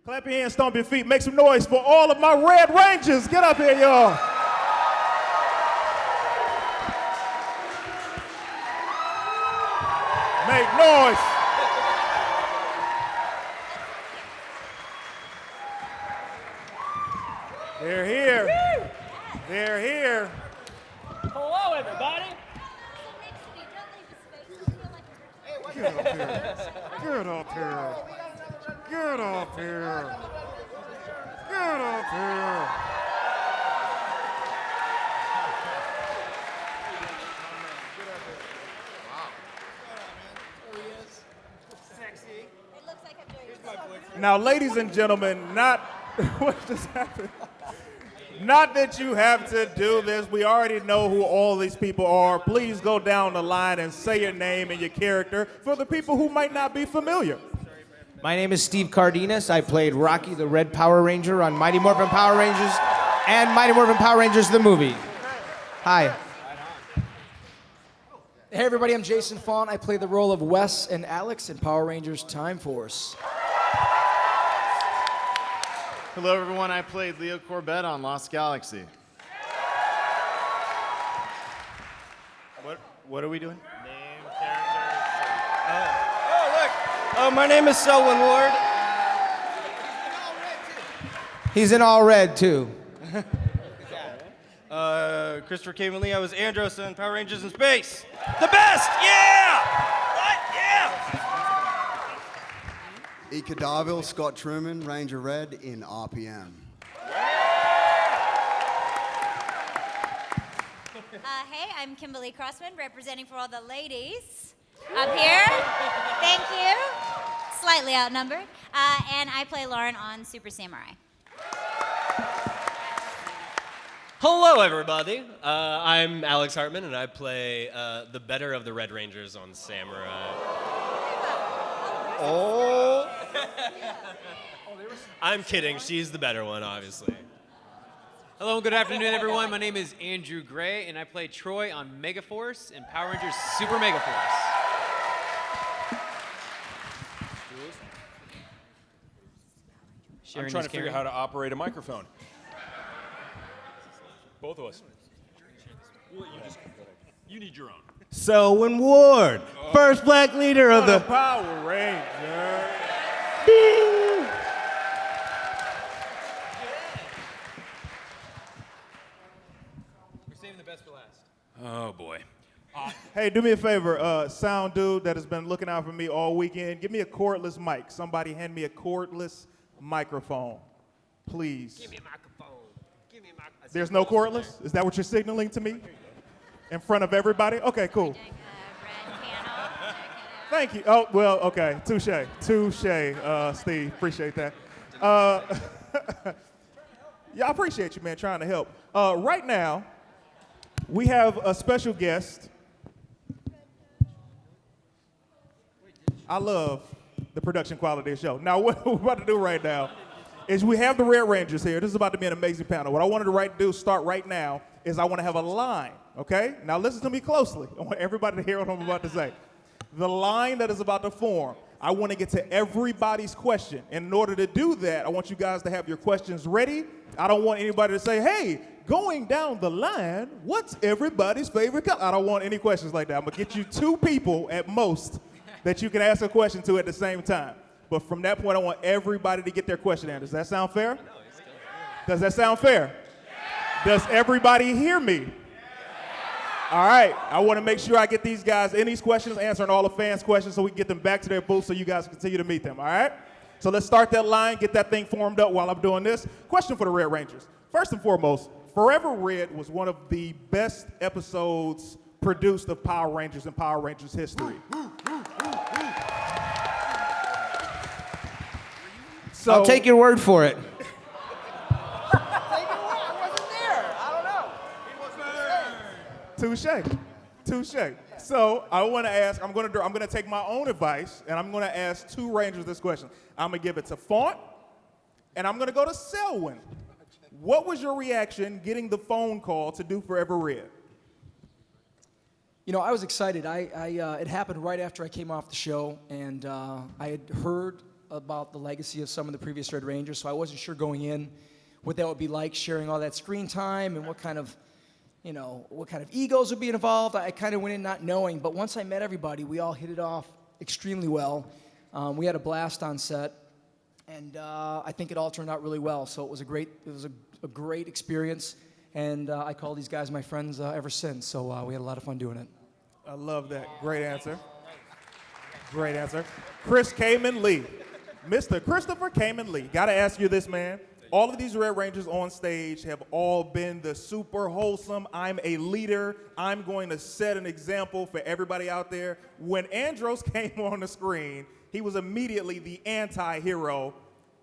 Clap your hands, stomp your feet, make some noise for all of my Red Rangers. Get up here, y'all. Make noise. They're here. Woo! They're here. Hello, everybody. Get up here. Get up here. Get up here. Get up here. Now, ladies and gentlemen, what just happened? Not that you have to do this. We already know who all these people are. Please go down the line and say your name and your character for the people who might not be familiar. My name is Steve Cardenas. I played Rocky the Red Power Ranger on Mighty Morphin Power Rangers and Mighty Morphin Power Rangers the movie. Hi. Hey everybody, I'm Jason Faunt. I play the role of Wes and Alex in Power Rangers Time Force. Hello everyone, I played Leo Corbett on Lost Galaxy. What are we doing? Name, characters. Oh, my name is Selwyn Ward. He's in all red, too. Christopher Kimberley, I was Andros in Power Rangers in Space. The best, yeah! What? Yeah! Eka Darville, Scott Truman, Ranger Red in RPM. Hey, I'm Kimberley Crossman, representing for all the ladies up here. Thank you. Slightly outnumbered. And I play Lauren on Super Samurai. Hello, everybody. I'm Alex Heartman, and I play the better of the Red Rangers on Samurai. Oh. I'm kidding. She's the better one, obviously. Hello and good afternoon, everyone. My name is Andrew Gray, and I play Troy on Megaforce and Power Rangers Super Megaforce. I'm trying to figure out how to operate a microphone. Both of us. You need your own. Selwyn Ward, first black leader of the Power Ranger. Ding! We're saving the best for last. Oh boy. Hey, do me a favor, sound dude that has been looking out for me all weekend. Give me a cordless mic. Somebody hand me a cordless microphone, please. Give me a microphone. Give me a microphone. There's no cordless? Is that what you're signaling to me? In front of everybody? Okay, cool. Thank you. Oh, well, okay. Touche. Steve. Appreciate that. Yeah, I appreciate you, man, trying to help. Right now, we have a special guest. I love the production quality of the show. Now, what we're about to do right now is we have the Red Rangers here. This is about to be an amazing panel. What I wanted to start right now is I want to have a line, okay? Now listen to me closely. I want everybody to hear what I'm about to say. The line that is about to form, I want to get to everybody's question. And in order to do that, I want you guys to have your questions ready. I don't want anybody to say, hey, going down the line, what's everybody's favorite color? I don't want any questions like that. I'm going to get you 2 people at most that you can ask a question to at the same time. But from that point, I want everybody to get their question in. Does that sound fair? Does that sound fair? Does everybody hear me? All right, I want to make sure I get these guys in these questions, answering all the fans' questions so we can get them back to their booth so you guys continue to meet them, all right? So let's start that line, get that thing formed up while I'm doing this. Question for the Red Rangers. First and foremost, Forever Red was one of the best episodes produced of Power Rangers in Power Rangers history. So, I'll take your word for it. Touche. So I want to ask, I'm going to take my own advice, and I'm going to ask 2 Rangers this question. I'm going to give it to Faunt, and I'm going to go to Selwyn. What was your reaction getting the phone call to do Forever Red? You know, I was excited. It happened right after I came off the show, and I had heard about the legacy of some of the previous Red Rangers, so I wasn't sure going in what that would be like, sharing all that screen time and what kind of egos would be involved. I kind of went in not knowing, but once I met everybody, we all hit it off extremely well. We had a blast on set, and I think it all turned out really well. So it was a great experience, and I call these guys my friends ever since. So we had a lot of fun doing it. I love that. Great answer. Great answer. Chris Khayman Lee. Mr. Christopher Khayman Lee. Got to ask you this, man. All of these Red Rangers on stage have all been the super wholesome, I'm a leader, I'm going to set an example for everybody out there. When Andros came on the screen, he was immediately the anti-hero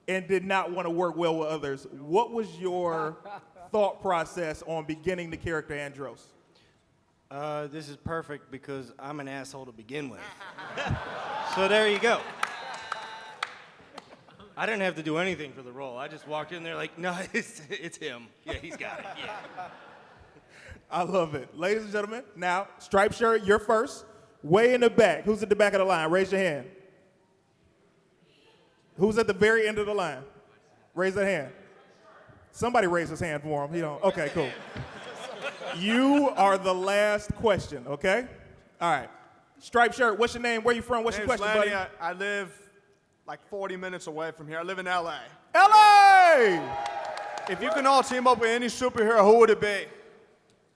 and did not want to work well with others. What was your thought process on beginning the character Andros? This is perfect because I'm an asshole to begin with. So there you go. I didn't have to do anything for the role. I just walked in there like, no, it's him. Yeah, he's got it. Yeah. I love it. Ladies and gentlemen, now, striped shirt, you're first. Way in the back. Who's at the back of the line? Raise your hand. Who's at the very end of the line? Raise that hand. Somebody raise his hand for him. He don't. Okay, cool. You are the last question, okay? All right. Striped shirt, what's your name? Where you from? What's your question, buddy? I live like 40 minutes away from here. I live in L.A. L.A.! If you can all team up with any superhero, who would it be?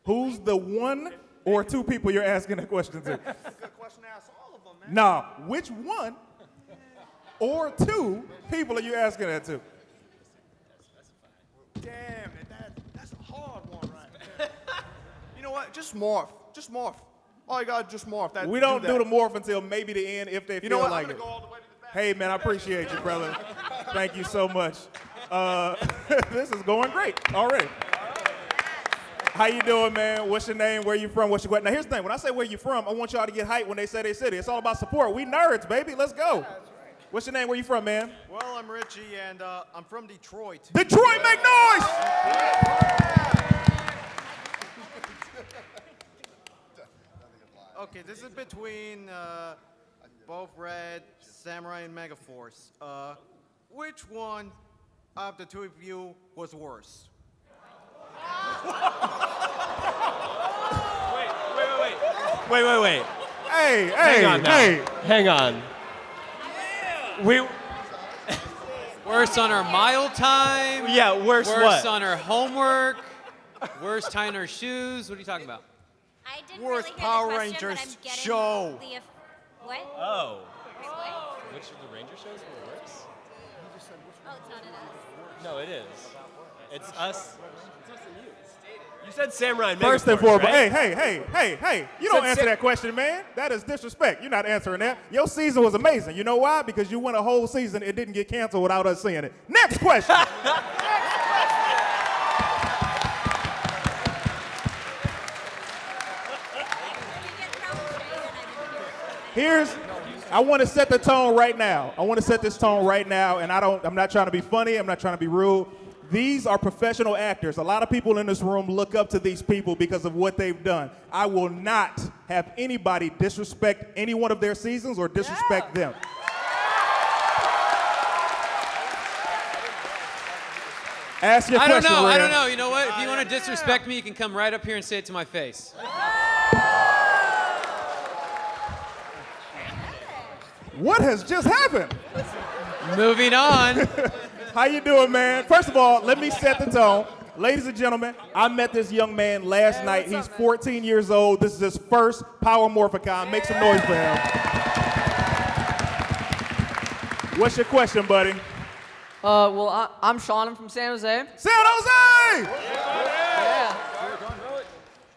Who's the one or two people you're asking that question to? That's a good question to ask all of them, man. Nah, which one or two people are you asking that to? Damn it, that's a hard one right there. You know what? Just morph. Just morph. All you got is just morph. We don't do the morph until maybe the end if they feel like it. I'm gonna go all the way to the back. Hey, man, I appreciate you, brother. Thank you so much. This is going great already. How you doing, man? What's your name? Where you from? What's your question? Now, here's the thing. When I say where you from, I want y'all to get hyped when they say they city. It's all about support. We nerds, baby. Let's go. What's your name? Where you from, man? Well, I'm Richie, and I'm from Detroit. Detroit, make noise! Okay, this is between both Red, Samurai, and Megaforce. Which one of the two of you was worse? Wait. Hey, Hang on now. hey. Hang on. Worse on our mile time. Yeah, worse what? Worse on our homework. Worse tying our shoes. What are you talking about? I didn't Worst really hear Power the question, Rangers but I'm getting show. What? Oh. Wait, what? Which of the Ranger shows were worse? Oh, it's not an us. No, it is. It's us. You said Samurai and First and Megaforce, foremost, right? hey. You don't answer that question, man. That is disrespect. You're not answering that. Your season was amazing. You know why? Because you went a whole season. It didn't get canceled without us seeing it. Next question. I want to set the tone right now. I want to set this tone right now, and I'm not trying to be funny. I'm not trying to be rude. These are professional actors. A lot of people in this room look up to these people because of what they've done. I will not have anybody disrespect any one of their seasons or disrespect them. Ask your question, I Red. don't know. You know what? If you want to disrespect me, you can come right up here and say it to my face. What has just happened? Moving on. How you doing, man? First of all, let me set the tone. Ladies and gentlemen, I met this young man last night. He's 14 years old. This is his first Power Morphicon. Make some noise for him. What's your question, buddy? I'm Sean. I'm from San Jose. San Jose! Yeah.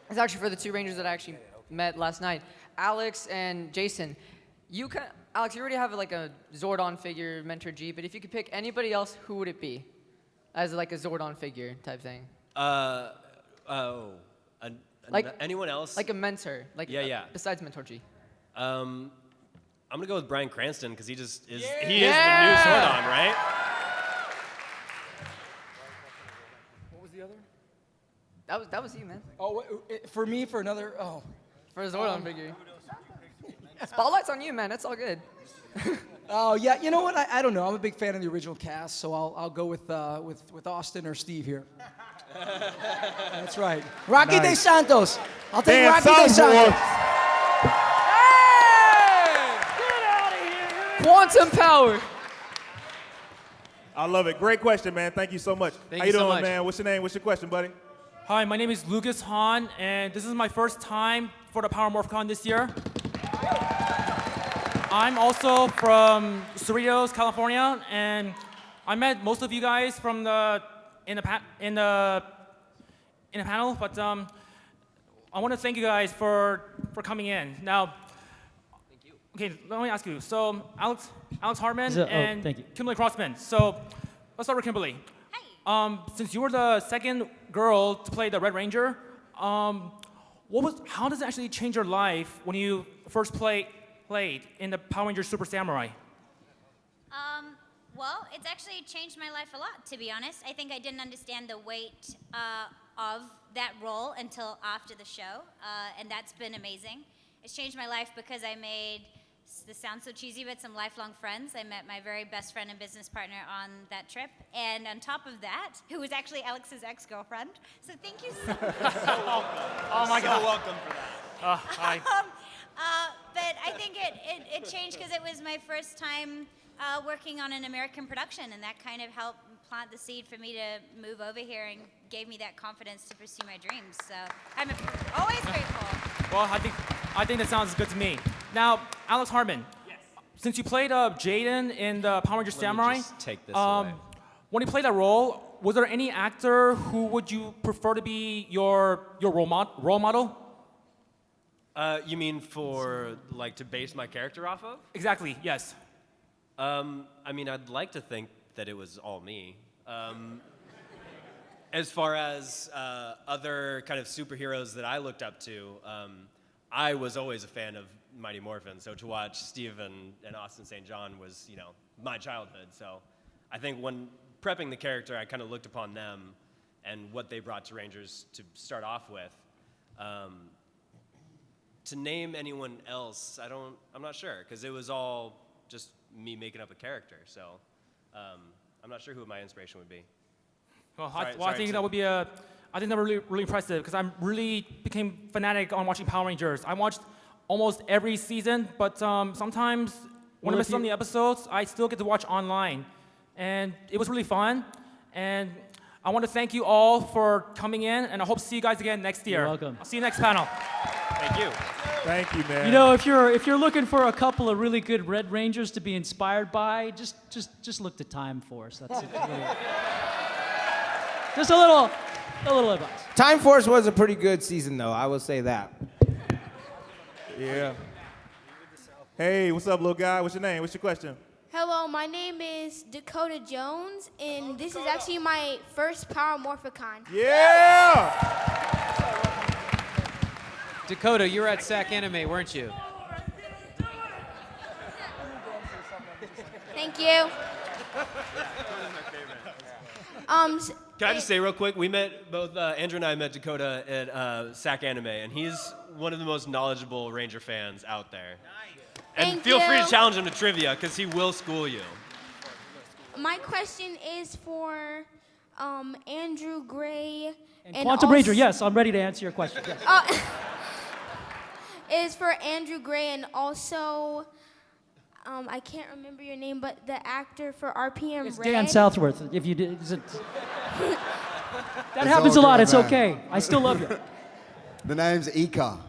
It's actually for the two Rangers that I actually met last night, Alex and Jason. Alex, you already have like a Zordon figure, Mentor G, but if you could pick anybody else, who would it be? As like a Zordon figure type thing. Anyone else? Like a mentor. Yeah. Besides Mentor G. I'm gonna go with Bryan Cranston because he just is. He is the new Zordon, right? What was the other? That was you, man. Oh, for me, for another. Oh, for a Zordon figure. Spotlight's on you, man. That's all good. Oh yeah, you know what? I don't know. I'm a big fan of the original cast, so I'll go with Austin or Steve here. That's right. Rocky Nice. De Santos. I'll take Damn, Rocky De Southworth. Santos. Quantum power. I love it. Great question, man. Thank you so much. Thank How you you so doing, much. man? What's your name? What's your question, buddy? Hi, my name is Lucas Hahn, and this is my first time for the Power Morphicon this year. I'm also from Cerritos, California, and I met most of you guys from in the panel, but I want to thank you guys for coming in. Now, okay, let me ask you. So, Alex Heartman and thank you. Kimberley Crossman. So, let's start with Kimberley. Since you were the second girl to play the Red Ranger, how does it actually change your life when you first played in the Power Rangers Super Samurai? Well, it's actually changed my life a lot, to be honest. I think I didn't understand the weight of that role until after the show, and that's been amazing. It's changed my life because I made, this sounds so cheesy, but some lifelong friends. I met my very best friend and business partner on that trip, and on top of that, who was actually Alex's ex-girlfriend. So thank you so much. Oh my God. So welcome for that. Hi. But I think it changed because it was my first time working on an American production, and that kind of helped plant the seed for me to move over here and gave me that confidence to pursue my dreams. So I'm always grateful. Well, I think that sounds good to me. Now, Alex Heartman, since you played Jayden in the Power Rangers Samurai, just take this away. when you played that role, was there any actor who would you prefer to be your role model? You mean for, like, to base my character off of? Exactly, yes. I mean, I'd like to think that it was all me. As far as other kind of superheroes that I looked up to, I was always a fan of Mighty Morphin, so to watch Steve and Austin St. John was, my childhood. So I think when prepping the character, I kind of looked upon them and what they brought to Rangers to start off with. To name anyone else, I'm not sure, because it was all just me making up a character. So I'm not sure who my inspiration would be. Well, I think that would be I think that really, really impressive because I really became fanatic on watching Power Rangers. I watched almost every season, but sometimes when I miss some of the episodes, I still get to watch online. And it was really fun. And I want to thank you all for coming in, and I hope to see you guys again next year. You're welcome. I'll see you next panel. Thank you. Thank you, man. You know, if you're looking for a couple of really good Red Rangers to be inspired by, just look to Time Force. That's it. Just a little advice. Time Force was a pretty good season, though. I will say that. Yeah. Hey, what's up, little guy? What's your name? What's your question? Hello, my name is Dakota Jones, and this is actually my first Power Morphicon. Yeah! Dakota, you were at SAC Anime, weren't you? Thank you. Can I just say real quick, we met, both Andrew and I met Dakota at SAC Anime, and he's one of the most knowledgeable Ranger fans out there. And Thank feel free you. to challenge him to trivia, because he will school you. My question is for Andrew Gray. And Quantum Ranger, yes, I'm ready to answer your question. Yes. Is for Andrew Gray and also, I can't remember your name, but the actor for RPM It's Red. Dan Southworth. If you did, that It's happens all a lot. good, It's man. okay. I still love you. The name's Eka.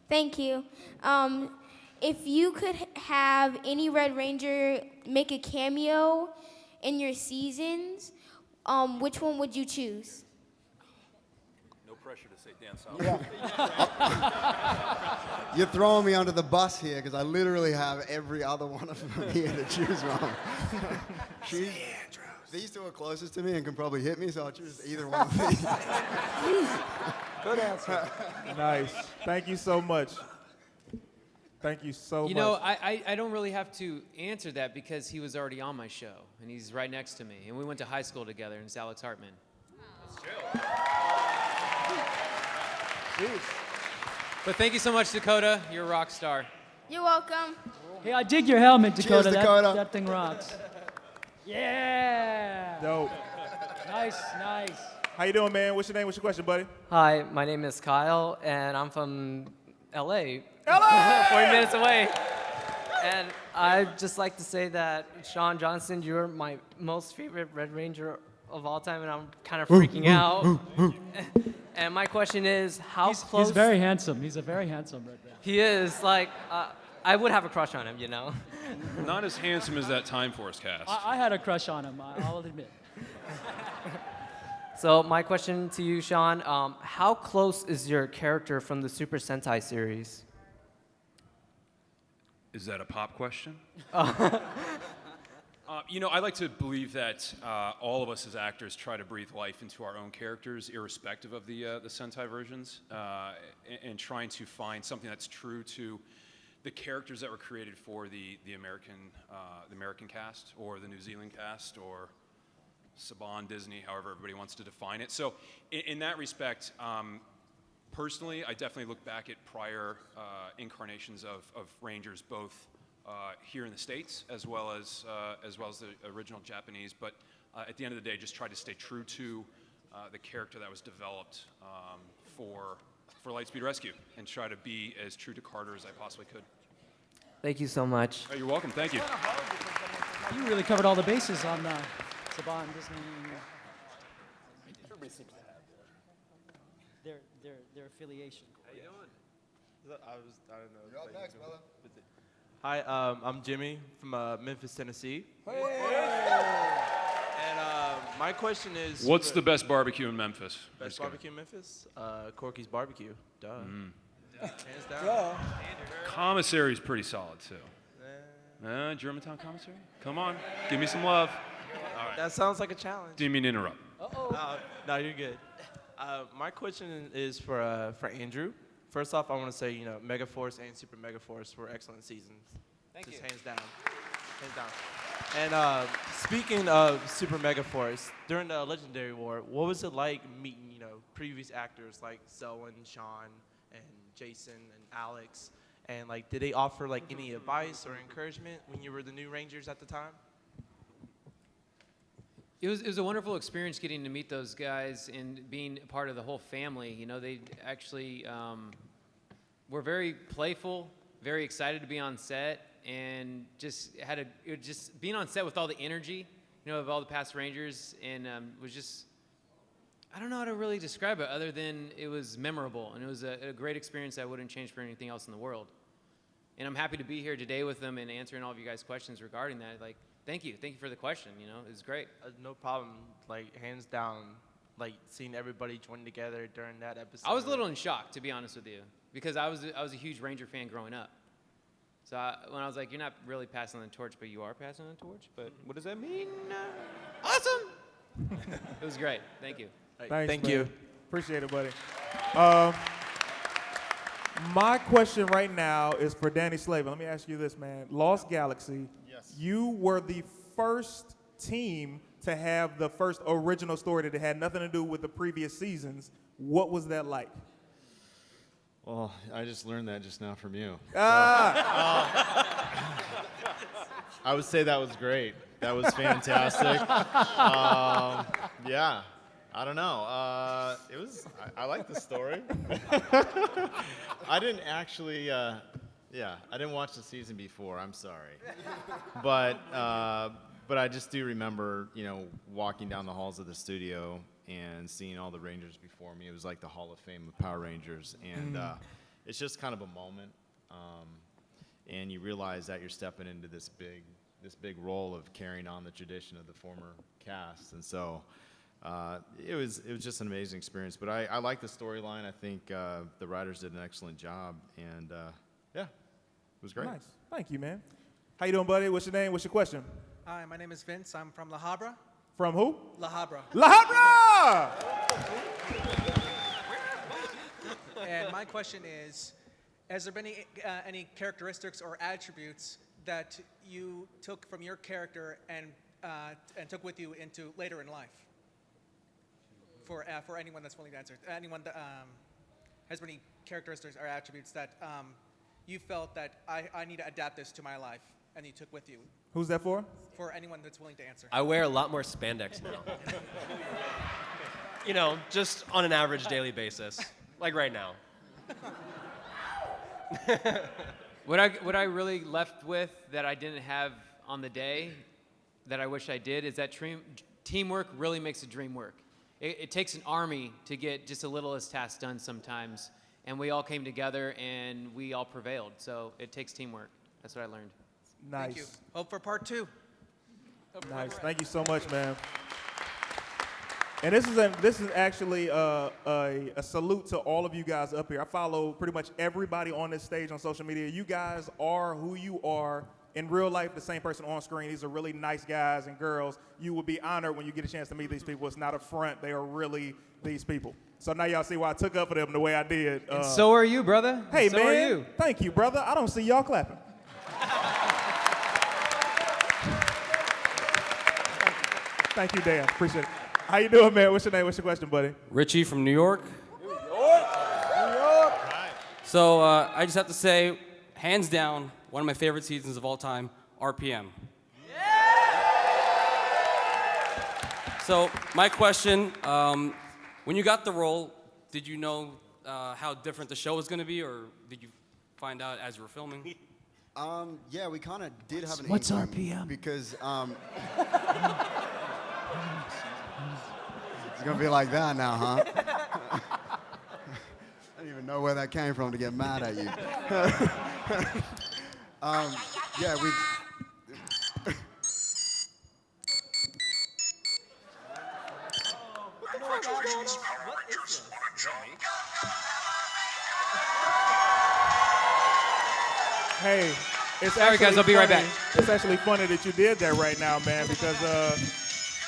Thank you. If you could have any Red Ranger make a cameo in your seasons, which one would you choose? No pressure to say Dan Southworth. You're throwing me under the bus here because I literally have every other one of them here to choose from. These two are closest to me and can probably hit me, so I'll choose either one of these. Good answer. Nice. Thank you so much. Thank you so much. You know, I don't really have to answer that because he was already on my show, and he's right next to me. And we went to high school together, and it's Alex Heartman. But thank you so much, Dakota. You're a rock star. You're welcome. Hey, I dig your helmet, Dakota. Cheers, Dakota. That thing rocks. Yeah. Dope. Nice, nice. How you doing, man? What's your name? What's your question, buddy? Hi, my name is Kyle, and I'm from LA. LA! 40 minutes away. And I'd just like to say that, Sean Johnson, you're my most favorite Red Ranger of all time, and I'm kind of freaking out. And my question is, how close... He's very handsome. He's a very handsome Red Ranger. He is. Like, I would have a crush on him, you know? Not as handsome as that Time Force cast. I had a crush on him, I'll admit. So my question to you, Sean, how close is your character from the Super Sentai series? Is that a pop question? You know, I like to believe that all of us as actors try to breathe life into our own characters, irrespective of the Sentai versions, and trying to find something that's true to the characters that were created for the American cast, or the New Zealand cast, or Saban, Disney, however everybody wants to define it. So in that respect, personally, I definitely look back at prior incarnations of Rangers, both here in the States as well as the original Japanese. But at the end of the day, just try to stay true to the character that was developed for Lightspeed Rescue, and try to be as true to Carter as I possibly could. Thank you so much. Oh, you're welcome. Thank you. You really covered all the bases on Saban, Disney. Everybody seems to have Their affiliation. How you doing? I don't know. You're up next, brother. Hi, I'm Jimmy from Memphis, Tennessee. Hey. And my question is... What's the best barbecue in Memphis? Best barbecue in Memphis? Corky's Barbecue. Duh. Hands down. Duh. Commissary's pretty solid, too. Germantown Commissary? Come on, give me some love. All right. That sounds like a challenge. Didn't mean to interrupt. No, you're good. My question is for Andrew. First off, I want to say, you know, Megaforce and Super Megaforce were excellent seasons. Thank you. Hands down. Hands down. And speaking of Super Megaforce, during the Legendary War, what was it like meeting, you know, previous actors like Selwyn, Sean, and Jason, and Alex? And, like, did they offer, like, any advice or encouragement when you were the new Rangers at the time? It was a wonderful experience getting to meet those guys and being a part of the whole family. You know, they actually were very playful, very excited to be on set, and just just being on set with all the energy, you know, of all the past Rangers, and was just, I don't know how to really describe it other than it was memorable, and it was a great experience I wouldn't change for anything else in the world. And I'm happy to be here today with them and answering all of you guys' questions regarding that. Like, thank you for the question. You know, it was great. No problem. Like, hands down, like, seeing everybody join together during that episode. I was a little in shock, to be honest with you, because I was a huge Ranger fan growing up. So when I was like, you're not really passing the torch, but you are passing the torch. But what does that mean? Awesome. It was great. Thank you. Thanks, Thank man. you. Appreciate it, buddy. My question right now is for Danny Slavin. Let me ask you this, man. Lost Galaxy. Yes. You were the first team to have the first original story that had nothing to do with the previous seasons. What was that like? Well, I just learned that just now from you. I would say that was great. That was fantastic. Yeah. I don't know. It was. I like the story. I didn't actually. I didn't watch the season before. I'm sorry, but I just do remember, you know, walking down the halls of the studio and seeing all the Rangers before me. It was like the Hall of Fame of Power Rangers, and it's just kind of a moment. And you realize that you're stepping into this big role of carrying on the tradition of the former cast, and so. It was just an amazing experience, but I like the storyline. I think the writers did an excellent job, and yeah, it was great. Nice. Thank you, man. How you doing, buddy? What's your name? What's your question? Hi, my name is Vince. I'm from La Habra. From who? La Habra. La Habra! And my question is, has there been any characteristics or attributes that you took from your character and took with you into later in life? For anyone that's willing to answer, anyone that has any characteristics or attributes that you felt that I need to adapt this to my life, and you took with you? Who's that for? For anyone that's willing to answer. I wear a lot more spandex now. You know, just on an average daily basis, like right now. What I really left with that I didn't have on the day that I wish I did is that teamwork really makes a dream work. It takes an army to get just the littlest task done sometimes, and we all came together and we all prevailed. So it takes teamwork. That's what I learned. Nice. Thank you. Hope for part 2. Nice. Thank you so much, man. And this is actually a salute to all of you guys up here. I follow pretty much everybody on this stage on social media. You guys are who you are in real life, the same person on screen. These are really nice guys and girls. You will be honored when you get a chance to meet these people. It's not a front. They are really these people. So now y'all see why I took up for them the way I did. And so are you, brother. Hey, so man. Are you. Thank you, brother. I don't see y'all clapping. Thank you, Dan. Appreciate it. How you doing, man? What's your name? What's your question, buddy? Richie from New York. New York. So I just have to say, hands down, one of my favorite seasons of all time, RPM. So my question, when you got the role, did you know how different the show was going to be, or did you find out as you were filming? Yeah, we kind of did have an What's inkling RPM? because it's gonna be like that now, huh? I don't even know where that came from to get mad at you. Yeah, we. Hey, it's Sorry, guys, I'll be right funny- back. It's actually funny that you did that right now, man, because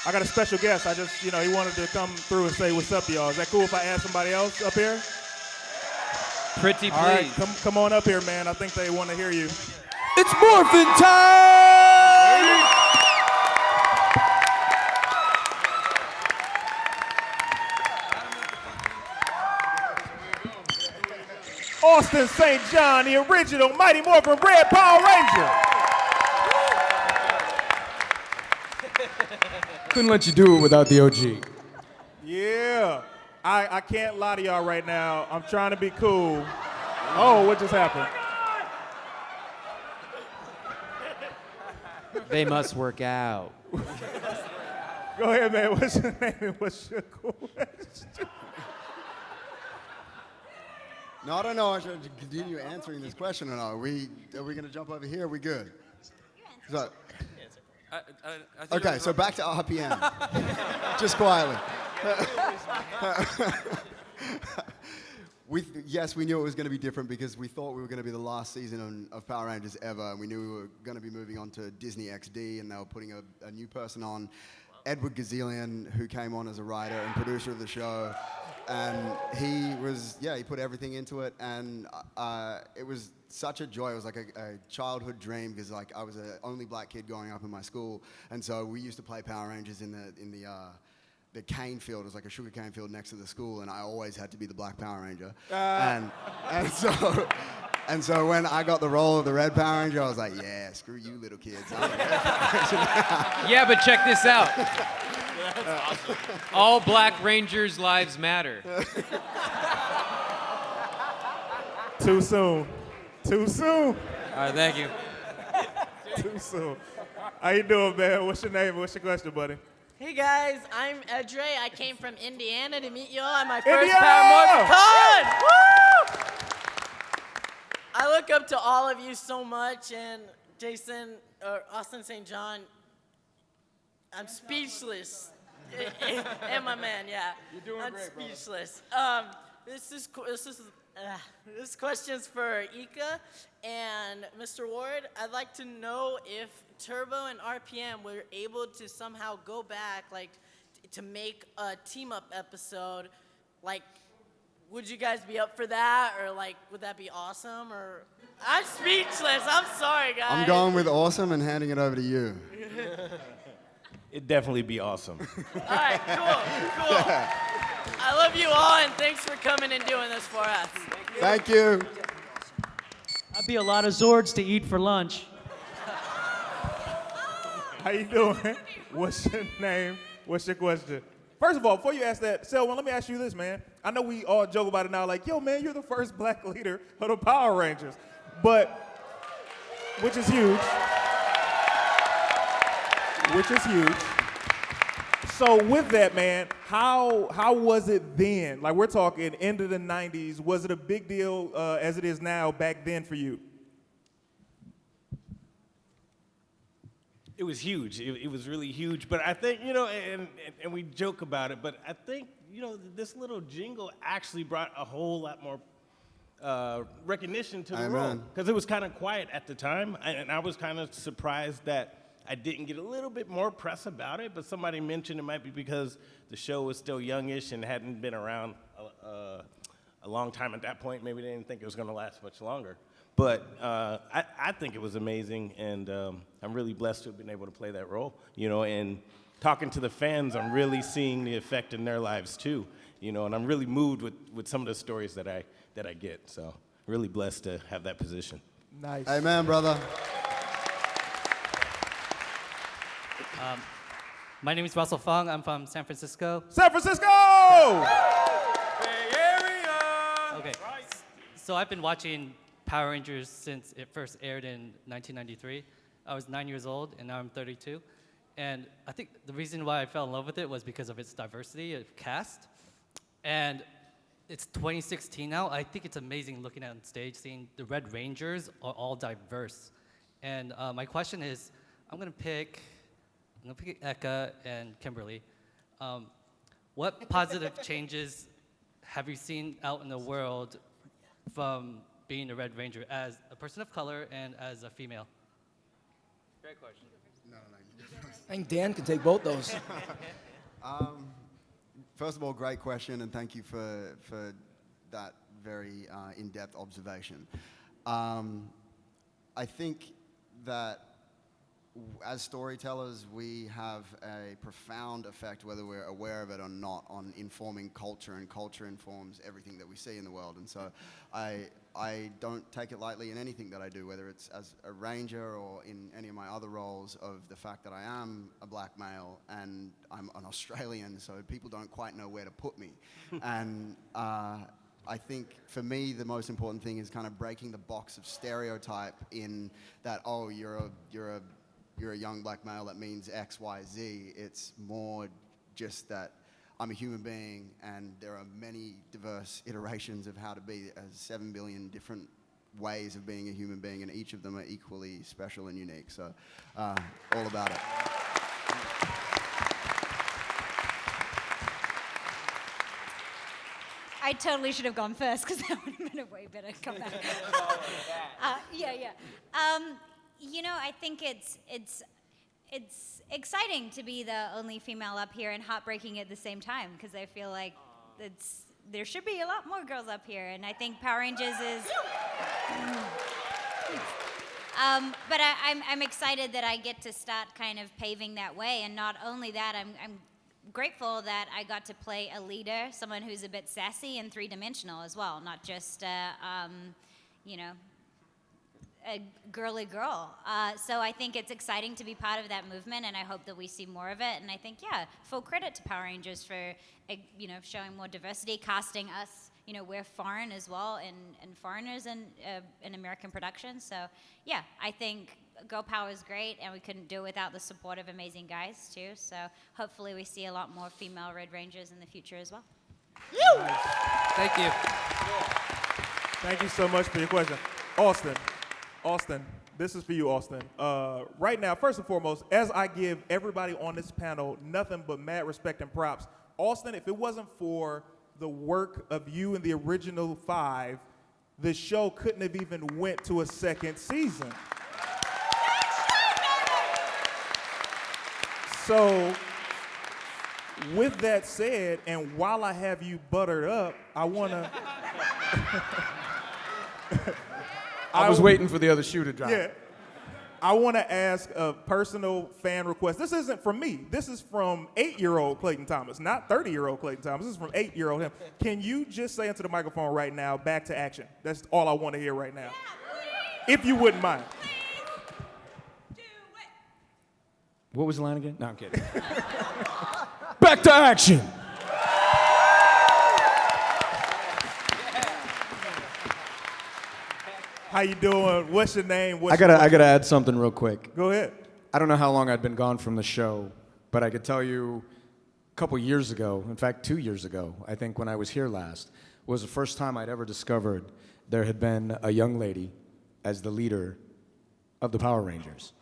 I got a special guest. I just, he wanted to come through and say what's up to y'all. Is that cool if I ask somebody else up here? Pretty please. All right, come on up here, man. I think they want to hear you. It's morphin' time! Austin St. John, the original Mighty Morphin Red Power Ranger. Couldn't let you do it without the OG. Yeah. I can't lie to y'all right now. I'm trying to be cool. Oh, what just happened? They must work out. Go ahead, man. What's your name and what's your question? No, I don't know. I should continue answering this question or not. Are we gonna jump over here? Are we good? So, I think okay, so back to RPM. Just quietly. Yes, we knew it was going to be different because we thought we were going to be the last season of Power Rangers ever, and we knew we were going to be moving on to Disney XD, and they were putting a new person on, Edward Gazillion, who came on as a writer and producer of the show, and he put everything into it, and it was such a joy. It was like a childhood dream because I was the only black kid growing up in my school, and so we used to play Power Rangers in the cane field. It was like a sugar cane field next to the school, and I always had to be the black Power Ranger. And so when I got the role of the red Power Ranger, I was like, yeah, screw you little kids. I'm the red Power Ranger now. Yeah, but check this out. All Black Rangers' lives matter. Too soon. Too soon. All right, thank you. Too soon. How you doing, man? What's your name? What's your question, buddy? Hey guys, I'm Edre. I came from Indiana to meet you all at my first Indiana! Power Morphicon. Woo! I look up to all of you so much, and Jason, or Austin St. John, I'm speechless. And my man, yeah. You're doing I'm great, brother. speechless. This question's for Eka and Mr. Ward. I'd like to know if Turbo and RPM were able to somehow go back, to make a team-up episode. Would you guys be up for that, or would that be awesome? Or I'm speechless. I'm sorry, guys. I'm going with awesome and handing it over to you. It'd definitely be awesome. All right, cool. I love you all, and thanks for coming and doing this for us. Thank you. That'd be a lot of Zords to eat for lunch. How you doing? What's your name? What's your question? First of all, before you ask that, Selwyn, let me ask you this, man. I know we all joke about it now, like, yo, man, you're the first black leader of the Power Rangers. But, which is huge. Which is huge. So with that, man, how was it then? Like, we're talking end of the 90s. Was it a big deal as it is now back then for you? It was huge. It was really huge. But I think, and we joke about it, but I think, this little jingle actually brought a whole lot more recognition to the role. Because it was kind of quiet at the time. And I was kind of surprised that I didn't get a little bit more press about it. But somebody mentioned it might be because the show was still youngish and hadn't been around a long time at that point. Maybe they didn't think it was going to last much longer. But I think it was amazing, and I'm really blessed to have been able to play that role. And talking to the fans, I'm really seeing the effect in their lives too. And I'm really moved with some of the stories that I get. So really blessed to have that position. Nice. Amen, brother. My name is Russell Fung. I'm from San Francisco. San Francisco! Bay Area! Okay. So I've been watching Power Rangers since it first aired in 1993. I was 9 years old, and now I'm 32. And I think the reason why I fell in love with it was because of its diversity of cast. And it's 2016 now. I think it's amazing looking at on stage, seeing the Red Rangers are all diverse. And my question is, I'm gonna pick Eka and Kimberley. What positive changes have you seen out in the world from being a Red Ranger as a person of color and as a female? Great question. I think Dan can take both those. First of all, great question, and thank you for that very in-depth observation. I think that as storytellers, we have a profound effect, whether we're aware of it or not, on informing culture, and culture informs everything that we see in the world. And so I don't take it lightly in anything that I do, whether it's as a ranger or in any of my other roles, of the fact that I am a black male and I'm an Australian, so people don't quite know where to put me. And I think for me, the most important thing is kind of breaking the box of stereotype in that, oh, you're a young black male, that means X, Y, Z. It's more just that I'm a human being, and there are many diverse iterations of how to be, 7 billion different ways of being a human being, and each of them are equally special and unique. So, all about it. I totally should have gone first because that would have been a way better comeback. I think it's exciting to be the only female up here and heartbreaking at the same time, because I feel like there should be a lot more girls up here, and I think Power Rangers is. But I'm excited that I get to start kind of paving that way, and not only that, I'm grateful that I got to play a leader, someone who's a bit sassy and three-dimensional as well, not just a girly girl. So I think it's exciting to be part of that movement, and I hope that we see more of it. And I think, full credit to Power Rangers for, showing more diversity, casting us. We're foreign as well, and foreigners in American production. So, I think Girl Power is great, and we couldn't do it without the support of amazing guys, too. So hopefully we see a lot more female Red Rangers in the future as well. Thank you. Thank you so much for your question. Austin, this is for you, Austin. Right now, first and foremost, as I give everybody on this panel nothing but mad respect and props, Austin, if it wasn't for the work of you and the original 5, the show couldn't have even went to a second season. So, with that said, and while I have you buttered up, I want to... I was waiting for the other shoe to drop. Yeah. I want to ask a personal fan request. This isn't from me. This is from 8-year-old Clayton Thomas, not 30-year-old Clayton Thomas. This is from 8-year-old him. Can you just say into the microphone right now, back to action? That's all I want to hear right now. if you wouldn't mind. What was the line again? No, I'm kidding. Back to action. How you doing? What's your name? I gotta add something real quick. Go ahead. I don't know how long I'd been gone from the show, but I could tell you a couple years ago, in fact 2 years ago, I think when I was here last, was the first time I'd ever discovered there had been a young lady as the leader of the Power Rangers.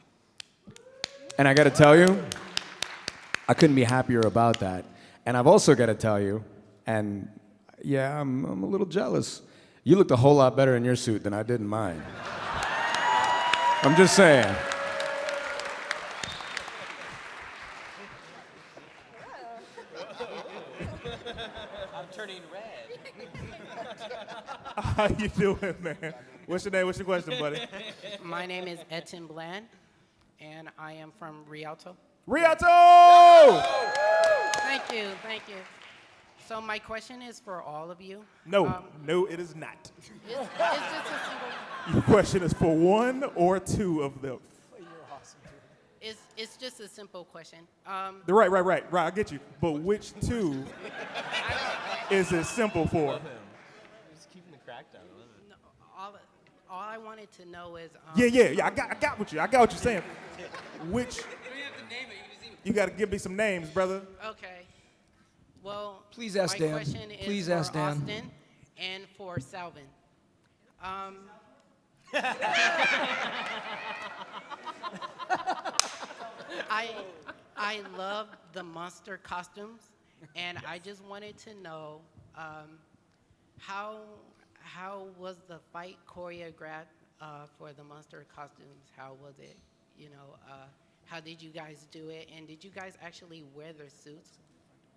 And I gotta tell you, I couldn't be happier about that. And I've also gotta tell you, and yeah, I'm a little jealous, you looked a whole lot better in your suit than I did in mine. I'm just saying. I'm turning red. How you doing, man? What's your name? What's your question, buddy? My name is Etin Bland, and I am from Rialto. Rialto! Thank you, thank you. So my question is for all of you. No, no, it is not. It's just a simple. Your question is for one or two of them. It's just a simple question. Right. I get you. But which two is it simple for? Just keeping the crack down. No, all I wanted to know is. Yeah. I got what you. I got what you're saying. Which? You got to give me some names, brother. Okay. Well, Please ask my Dan. question is Please for ask Dan. Austin and for Slavin. I love the monster costumes, and I just wanted to know how was the fight choreographed for the monster costumes? How was it? How did you guys do it? And did you guys actually wear their suits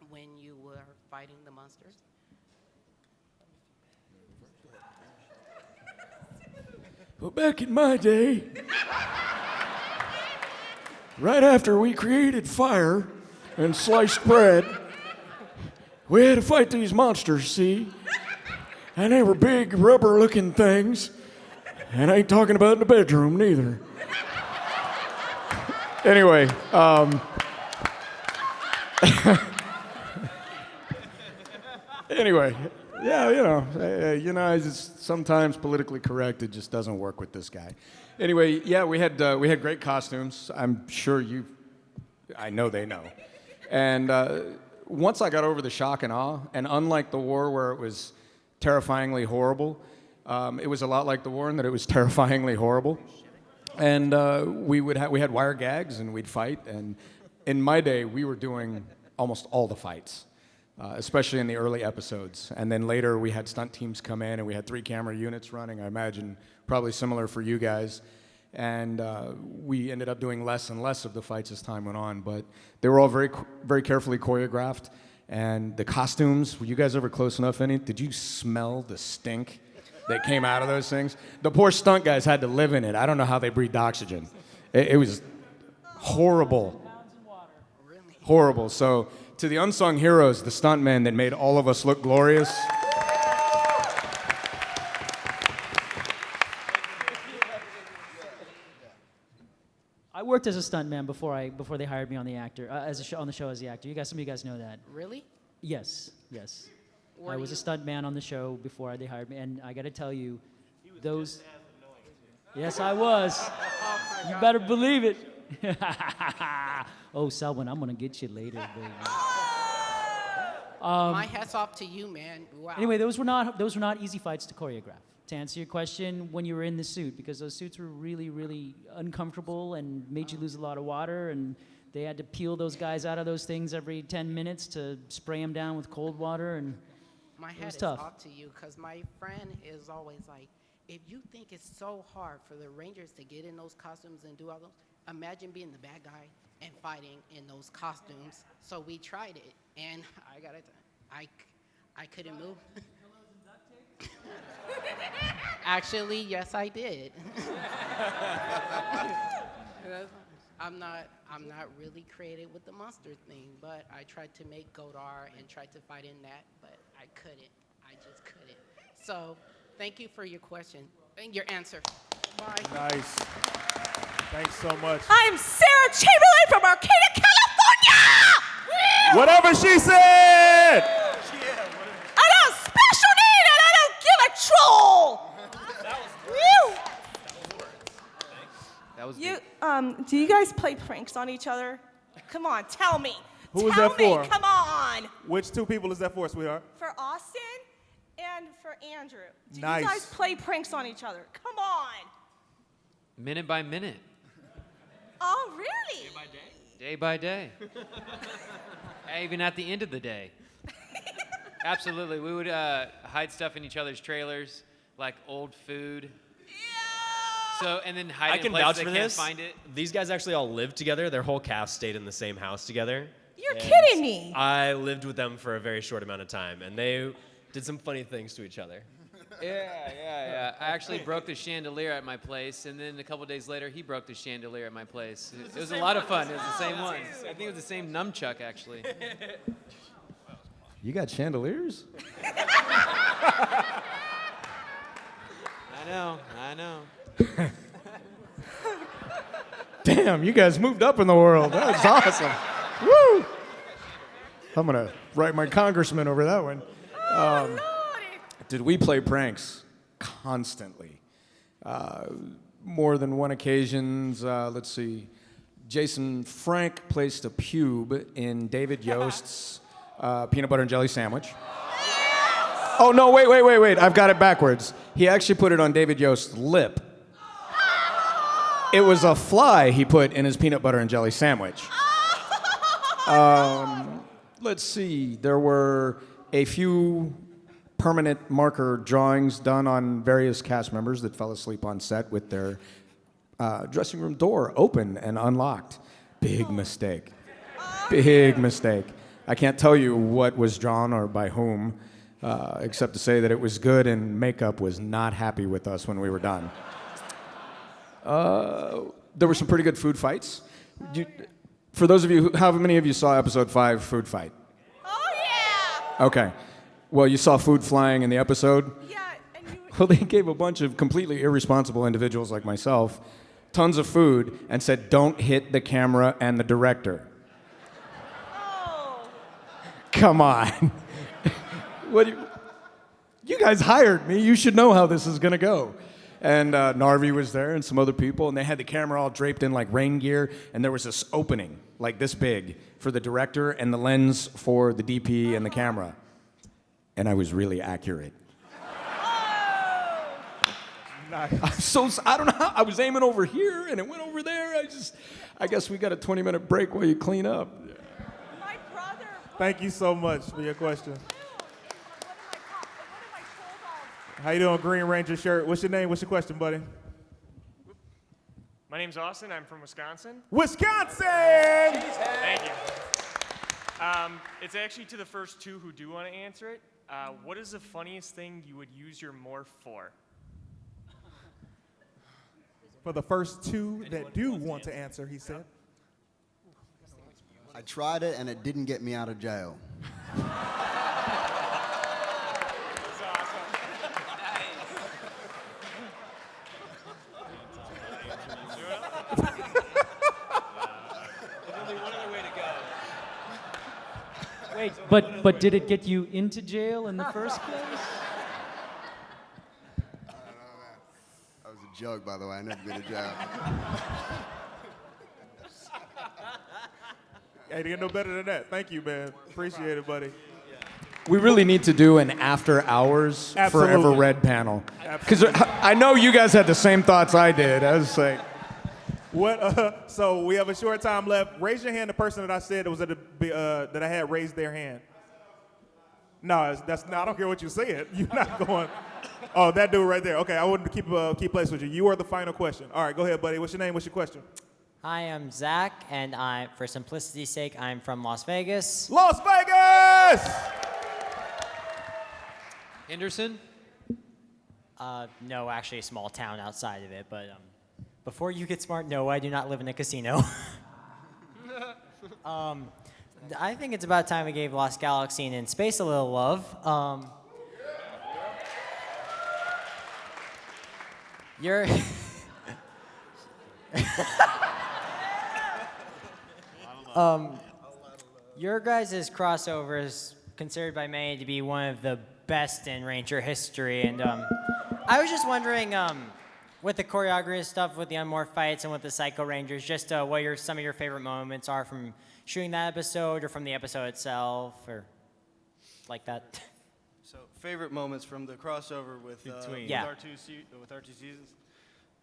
when you were fighting the monsters? Well, back in my day, right after we created fire and sliced bread, we had to fight these monsters, see? And they were big rubber-looking things, and I ain't talking about in the bedroom neither. Anyway, anyway, yeah, I just sometimes politically correct, it just doesn't work with this guy. Anyway, yeah, we had great costumes. I'm sure I know they know. And once I got over the shock and awe, and unlike the war where it was terrifyingly horrible, it was a lot like the war in that it was terrifyingly horrible. And we had wire gags and we'd fight. And in my day, we were doing almost all the fights. Especially in the early episodes. And then later we had stunt teams come in and we had 3 camera units running, I imagine probably similar for you guys. And we ended up doing less and less of the fights as time went on, but they were all very, very carefully choreographed. And the costumes, were you guys ever close enough in it? Did you smell the stink that came out of those things? The poor stunt guys had to live in it. I don't know how they breathed oxygen. It was horrible. Horrible. So, to the unsung heroes, the stuntmen that made all of us look glorious. I worked as a stuntman before they hired me on the on the show as the actor. Some of you guys know that. Really? Yes. I was a stuntman on the show before they hired me, and I got to tell you, those. Yes, I was. You better believe it. Oh, Selwyn, I'm gonna get you later, baby. My hat's off to you, man. Wow. Anyway, those were not easy fights to choreograph. To answer your question, when you were in the suit, because those suits were really, really uncomfortable and made you lose a lot of water, and they had to peel those guys out of those things every 10 minutes to spray them down with cold water, and my it hat was is tough. off to you, because my friend is always like, if you think it's so hard for the Rangers to get in those costumes and do all those, imagine being the bad guy and fighting in those costumes. So we tried it, and I couldn't move. Actually, yes, I did. I'm not really creative with the monster thing, but I tried to make Godar and tried to fight in that, but I couldn't. I just couldn't. So, thank you for your question and your answer. Nice. Thanks so much. I'm Sarah Chamberlain from Arcata, California! Whatever she said! I got a special need and I don't give a troll! That was You, do you guys play pranks on each other? Come on, tell me. Who is tell that me, for? come on. Which two people is that for, sweetheart? For Austin and for Andrew. Do Nice. you guys play pranks on each other? Come on. Minute by minute, Oh, really? day by day. Even at the end of the day. Absolutely. We would hide stuff in each other's trailers, like old food. So, and then hide I it can in places vouch they for can't this. find it. These guys actually all lived together. Their whole cast stayed in the same house together. You're And kidding me. I lived with them for a very short amount of time, and they did some funny things to each other. Yeah. I actually broke the chandelier at my place, and then a couple days later, he broke the chandelier at my place. It was a lot of fun. It was the same one. I think it was the same nunchuck, actually. You got chandeliers? I know. Damn, you guys moved up in the world. That's awesome. Woo! I'm gonna write my congressman over that one. Did we play pranks? Constantly. More than one occasions. Let's see. Jason Frank placed a pube in David Yost's peanut butter and jelly sandwich. Oh, no, wait. I've got it backwards. He actually put it on David Yost's lip. It was a fly he put in his peanut butter and jelly sandwich. Let's see. There were a few permanent marker drawings done on various cast members that fell asleep on set with their dressing room door open and unlocked. Big mistake. Big mistake. I can't tell you what was drawn or by whom, except to say that it was good and makeup was not happy with us when we were done. There were some pretty good food fights. For those of you, how many of you saw episode 5, Food Fight? Oh, yeah. Okay. Well, you saw food flying in the episode? Yeah. Well, they gave a bunch of completely irresponsible individuals like myself tons of food and said, don't hit the camera and the director. Oh. Come on. You guys hired me. You should know how this is going to go. And Narvi was there and some other people, and they had the camera all draped in like rain gear, and there was this opening like this big for the director and the lens for the DP and the camera. And I was really accurate. Nice. I don't know how, I was aiming over here and it went over there. I guess we got a 20-minute break while you clean up. Thank you so much for your question. How you doing, Green Ranger shirt? What's your name? What's your question, buddy? My name's Austin. I'm from Wisconsin. Wisconsin! Thank you. It's actually to the first two who do want to answer it. What is the funniest thing you would use your morph for? For the first two that do want to answer, he said. I tried it and it didn't get me out of jail. Wait, but did it get you into jail in the first place? That was a joke, by the way. I never been to jail. Hey, you get no better than that. Thank you, man. Appreciate it, buddy. We really need to do an after hours Absolutely. Forever Red panel. Because I know you guys had the same thoughts I did. I was like, What? So we have a short time left. Raise your hand. The person that I said that was that I had raised their hand. No, that's not. I don't care what you said. You're not going. Oh, that dude right there. Okay, I wouldn't keep pace with you. You are the final question. All right, go ahead, buddy. What's your name? What's your question? Hi, I'm Zach, and for simplicity's sake, I'm from Las Vegas. Las Vegas! Henderson? No, actually a small town outside of it, but before you get smart, no, I do not live in a casino. I think it's about time we gave Lost Galaxy and In Space a little love. Your guys' crossover is considered by many to be one of the best in Ranger history, and I was just wondering, with the choreography stuff, with the unmorphed fights, and with the Psycho Rangers, just what some of your favorite moments are from shooting that episode, or from the episode itself, or like that. So, favorite moments from the crossover with our two seasons.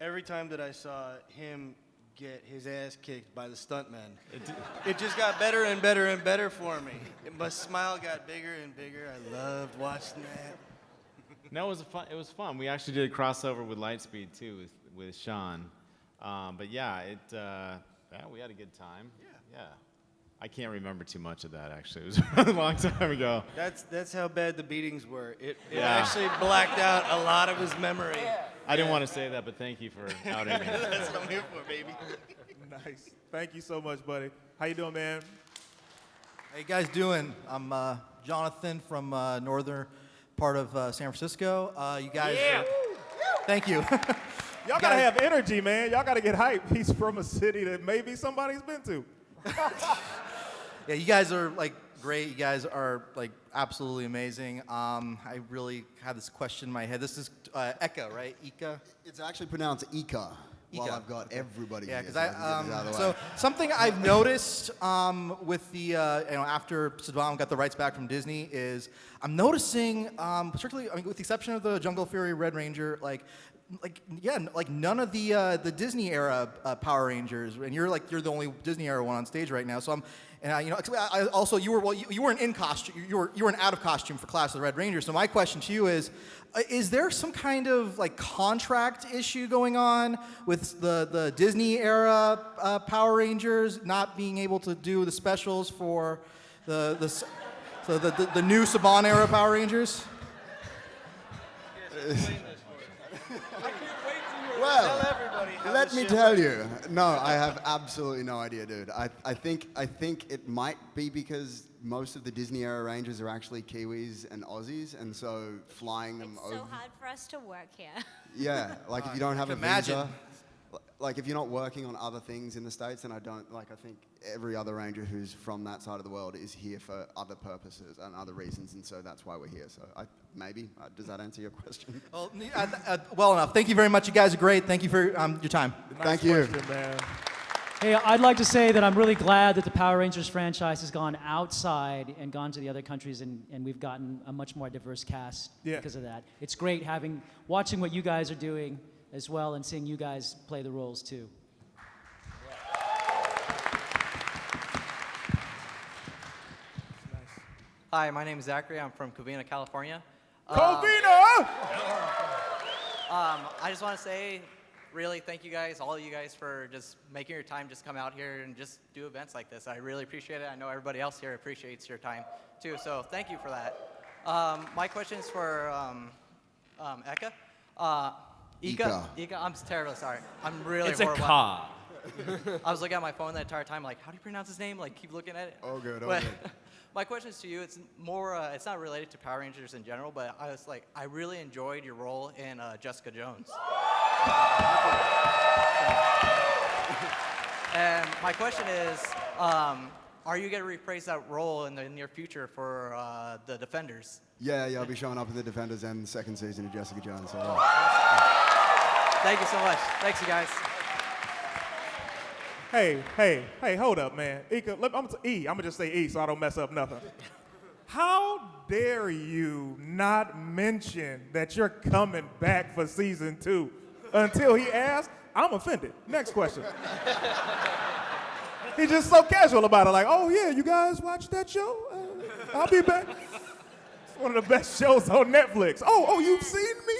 Every time that I saw him get his ass kicked by the stuntman, it just got better and better and better for me. My smile got bigger and bigger. I loved watching that. No, it was fun. We actually did a crossover with Lightspeed too with Sean. But yeah, we had a good time. Yeah. I can't remember too much of that actually. It was a long time ago. That's how bad the beatings were. It actually blacked out a lot of his memory. I didn't want to say that, but thank you for outing me. That's what I'm here for, baby. Nice. Thank you so much, buddy. How you doing, man? How you guys doing? I'm Jonathan from northern part of San Francisco. You guys. Thank you. Y'all gotta have energy, man. Y'all gotta get hype. He's from a city that maybe somebody's been to. Yeah, you guys are like great. You guys are like absolutely amazing. I really have this question in my head. This is Eka, right? Eka. It's actually pronounced Eka. Well, I've got everybody. Yeah, here, because so something I've noticed with the after Saddam got the rights back from Disney is I'm noticing, particularly with the exception of the Jungle Fury Red Ranger, like none of the Disney era Power Rangers, and you're the only Disney era one on stage right now. So I also you weren't in costume, you weren't out of costume for Clash of the Red Ranger. So my question to you is there some kind of like contract issue going on with the Disney era Power Rangers not being able to do the specials for the new Saban era Power Rangers? Well, let me tell you. No, I have absolutely no idea, dude. I think it might be because most of the Disney era Rangers are actually Kiwis and Aussies, and so flying them over. It's so hard for us to work here. Yeah, like if you don't have a imagine. visa, like if you're not working on other things in the States, and I think every other Ranger who's from that side of the world is here for other purposes and other reasons, and so that's why we're here. So does that answer your question? Well enough. Thank you very much. You guys are great. Thank you for your time. Thank you. Man. Hey, I'd like to say that I'm really glad that the Power Rangers franchise has gone outside and gone to the other countries, and we've gotten a much more diverse cast because of that. It's great watching what you guys are doing as well and seeing you guys play the roles too. Hi, my name is Zachary. I'm from Covina, California. Covina! I just want to say, really, thank you guys, all of you guys, for just making your time just come out here and just do events like this. I really appreciate it. I know everybody else here appreciates your time, too, so thank you for that. My question is for Eka. Eka, I'm terribly sorry. I'm really horrible. I was looking at my phone the entire time, like, how do you pronounce his name? Like, keep looking at it. Oh, good. My question is to you. It's more. It's not related to Power Rangers in general, but I really enjoyed your role in Jessica Jones. And my question is, are you going to reprise that role in the near future for the Defenders? Yeah, I'll be showing up in the Defenders and the second season of Jessica Jones. So, Thank you so much. Thanks, you guys. Hey, hold up, man. Eka, I'm gonna just say E so I don't mess up nothing. How dare you not mention that you're coming back for season 2 until he asked? I'm offended. Next question. He's just so casual about it, like, oh yeah, you guys watch that show? I'll be back. It's one of the best shows on Netflix. Oh, you've seen me?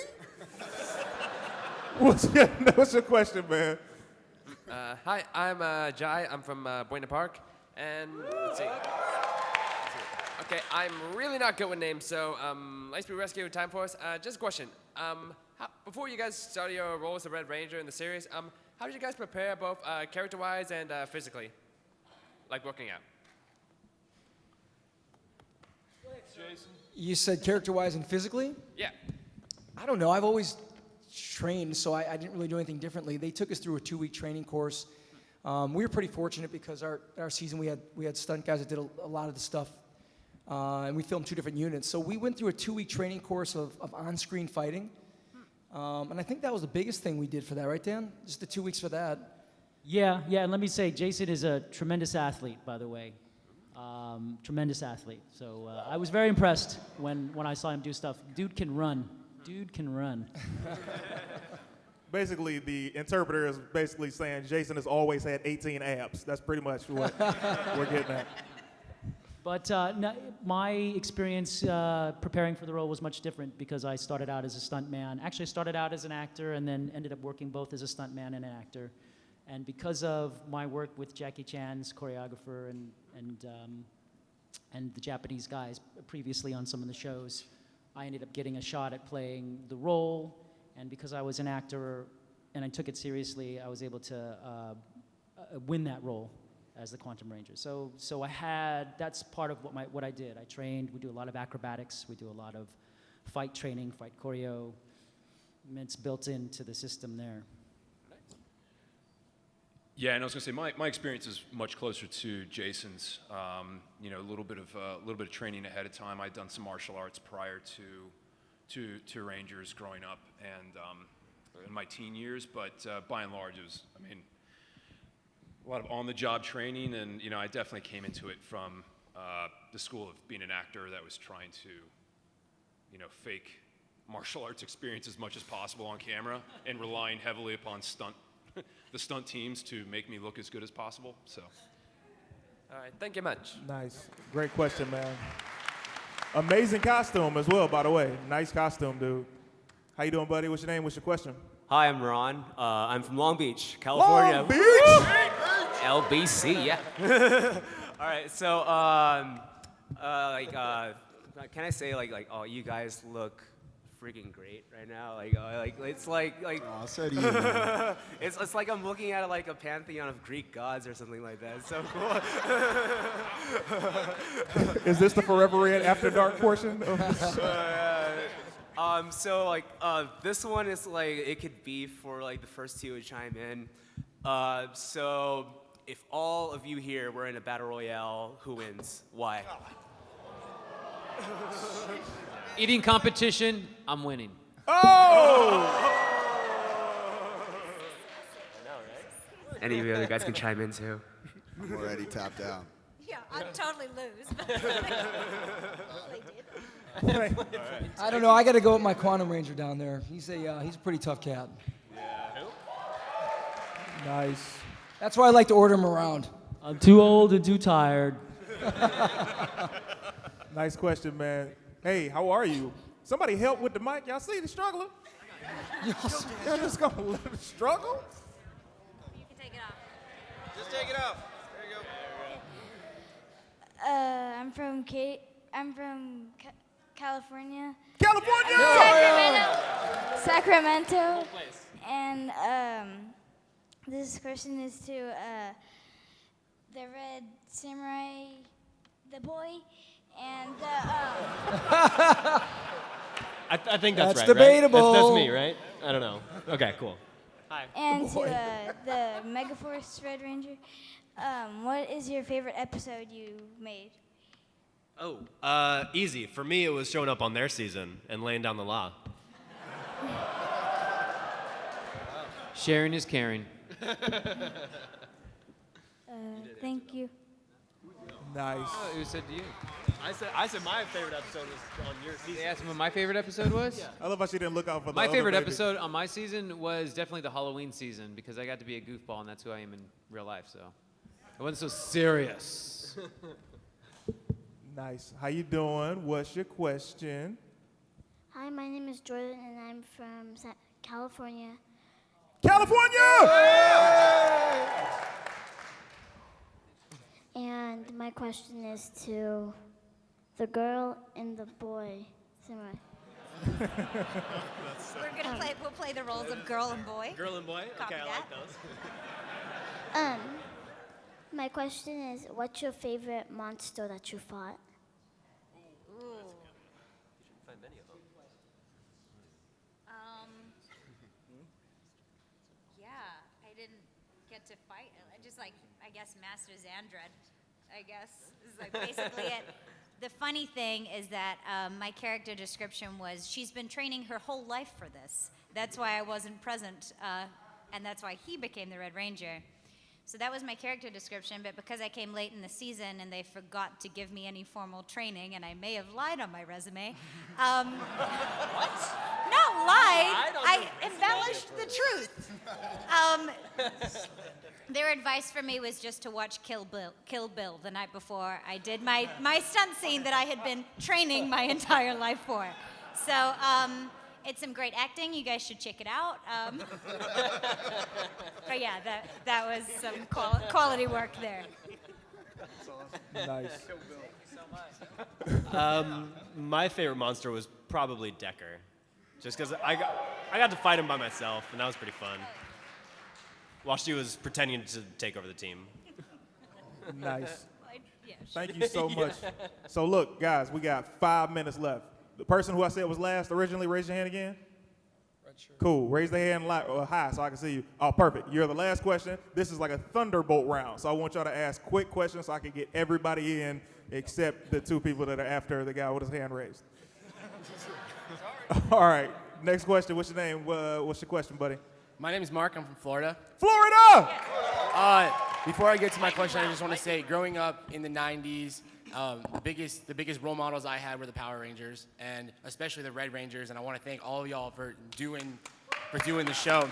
What's your question, man? Hi, I'm Jai. I'm from Buena Park, and let's see. Okay, I'm really not good with names, so Lightspeed Rescue, Time Force. Just a question. Before you guys started your role as the Red Ranger in the series, how did you guys prepare both character-wise and physically, like working out? You said character-wise and physically? Yeah. I don't know. I've always trained, so I didn't really do anything differently. They took us through a 2-week training course. We were pretty fortunate because our season we had stunt guys that did a lot of the stuff, and we filmed 2 different units. So we went through a 2-week training course of on-screen fighting, and I think that was the biggest thing we did for that, right, Dan? Just the 2 weeks for that. Yeah, and let me say, Jason is a tremendous athlete, by the way. Tremendous athlete. So I was very impressed when I saw him do stuff. Dude can run. Basically, the interpreter is basically saying Jason has always had 18 abs. That's pretty much what we're getting at. But no, my experience preparing for the role was much different because I started out as a stuntman. Actually, I started out as an actor and then ended up working both as a stuntman and an actor. And because of my work with Jackie Chan's choreographer and the Japanese guys previously on some of the shows, I ended up getting a shot at playing the role. And because I was an actor and I took it seriously, I was able to win that role as the Quantum Ranger. So that's part of what I did. I trained. We do a lot of acrobatics. We do a lot of fight training, fight choreo. And it's built into the system there. Yeah, and I was going to say my experience is much closer to Jason's. A little bit of training ahead of time. I'd done some martial arts prior to Rangers growing up and in my teen years, but by and large, it was a lot of on-the-job training, and I definitely came into it from the school of being an actor that was trying to fake martial arts experience as much as possible on camera and relying heavily upon the stunt teams to make me look as good as possible. So. All right, thank you much. Nice. Great question, man. Amazing costume as well, by the way. Nice costume, dude. How you doing, buddy? What's your name? What's your question? Hi, I'm Ron. I'm from Long Beach, California. Long Beach? LBC, yeah. All right, so, can I say, oh, you guys look freaking great right now. It's like oh, so do you, man. it's like I'm looking at a pantheon of Greek gods or something like that. It's so cool. Is this the Forever Red After Dark portion of this? This one is it could be for the first 2 would chime in. So if all of you here were in a battle royale, who wins? Why? Eating competition, I'm winning. Oh! Any of you other guys can chime in too. I'm already tapped out. Yeah, I'd totally lose. I don't know. I got to go with my Quantum Ranger down there. He's a pretty tough cat. Yeah. Nice. That's why I like to order him around. I'm too old and too tired. Nice question, man. Hey, how are you? Somebody help with the mic. Y'all see the struggling? Y'all just gonna let it struggle? You can take it off. Just take it off. There you go. I'm from California. California! Sacramento. And this question is to the Red Samurai, the boy, and I think that's right. debatable. Right? That's me, right? I don't know. Okay, cool. Hi. and to the Megaforce Red Ranger. What is your favorite episode you made? Oh, easy. For me, it was showing up on their season and laying down the law. Sharing is caring. Thank you. Nice. Oh, who said to you? I said my favorite episode was on your season. They asked me what my favorite episode was? Yeah. I love how she didn't look out for the My other favorite baby. episode on my season was definitely the Halloween season because I got to be a goofball and that's who I am in real life. So I wasn't so serious. Nice. How you doing? What's your question? Hi, my name is Jordan, and I'm from California. California! And my question is to the girl and the boy. Samurai. We'll play the roles of girl and boy. Girl and boy? Copy Okay, I that. like those. My question is, what's your favorite monster that you fought? Ooh. get to fight. Just like, I guess, Master Xandred, I guess, is like basically it. The funny thing is that my character description was, she's been training her whole life for this. That's why I wasn't present, and that's why he became the Red Ranger. So that was my character description, but because I came late in the season and they forgot to give me any formal training, and I may have lied on my resume. What? Not lied. I embellished the truth. Their advice for me was just to watch Kill Bill the night before I did my stunt scene that I had been training my entire life for. So it's some great acting. You guys should check it out. But yeah, that was some quality work there. Nice. My favorite monster was probably Decker, just because I got to fight him by myself, and that was pretty fun. While she was pretending to take over the team. Nice. Thank you so much. So look, guys, we got 5 minutes left. The person who I said was last originally, raise your hand again. Cool. Raise the hand high so I can see you. Oh, perfect. You're the last question. This is like a thunderbolt round, so I want y'all to ask quick questions so I can get everybody in except the 2 people that are after the guy with his hand raised. All right. Next question. What's your name? What's your question, buddy? My name is Mark. I'm from Florida. Florida! Before I get to my question, I just want to say, growing up in the 90s, the biggest role models I had were the Power Rangers, and especially the Red Rangers, and I want to thank all of y'all for doing the show.